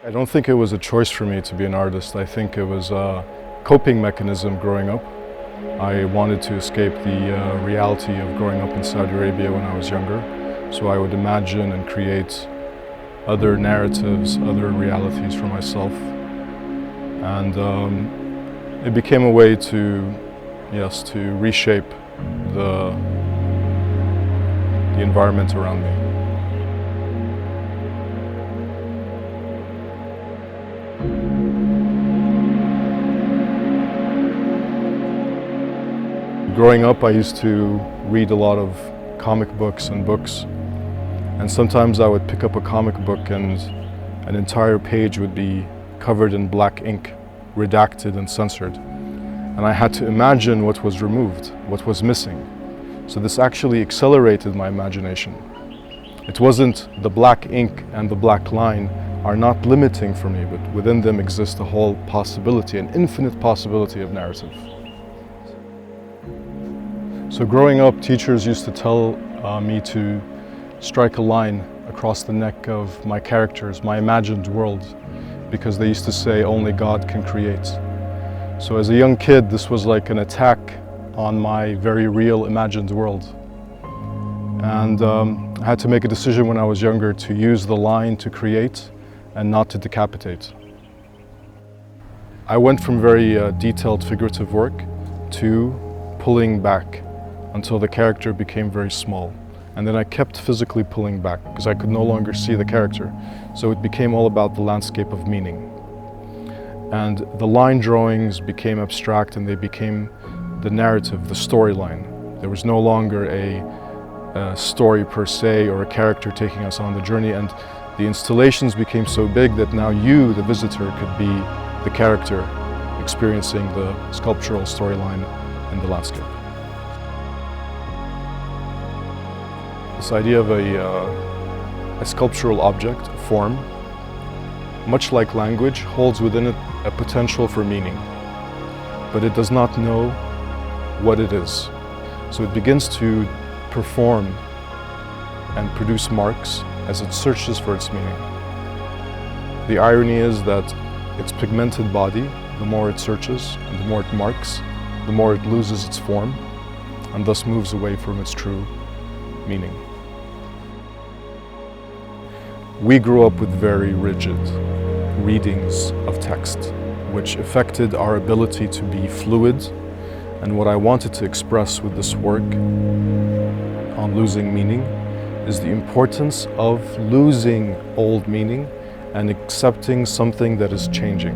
I don't think it was a choice for me to be an artist. I think it was a coping mechanism growing up. I wanted to escape the reality of growing up in Saudi Arabia when I was younger. So I would imagine and create other narratives, other realities for myself. And it became a way to, yes, to reshape the environment around me. Growing up, I used to read a lot of comic books and books. And sometimes I would pick up a comic book and an entire page would be covered in black ink, redacted and censored. And I had to imagine what was removed, what was missing. So this actually accelerated my imagination. It wasn't the black ink and the black line are not limiting for me, but within them exists a whole possibility, an infinite possibility of narrative. So growing up, teachers used to tell me to strike a line across the neck of my characters, my imagined world, because they used to say only God can create. So as a young kid, this was like an attack on my very real imagined world. And I had to make a decision when I was younger to use the line to create and not to decapitate. I went from very detailed figurative work to pulling back until the character became very small. And then I kept physically pulling back because I could no longer see the character. So it became all about the landscape of meaning. And the line drawings became abstract and they became the narrative, the storyline. There was no longer a story per se or a character taking us on the journey, and the installations became so big that now you, the visitor, could be the character experiencing the sculptural storyline in the landscape. This idea of a sculptural object, a form, much like language, holds within it a potential for meaning, but it does not know what it is. So it begins to perform and produce marks as it searches for its meaning. The irony is that its pigmented body, the more it searches and the more it marks, the more it loses its form and thus moves away from its true meaning. We grew up with very rigid readings of text, which affected our ability to be fluid. And what I wanted to express with this work on losing meaning is the importance of losing old meaning and accepting something that is changing.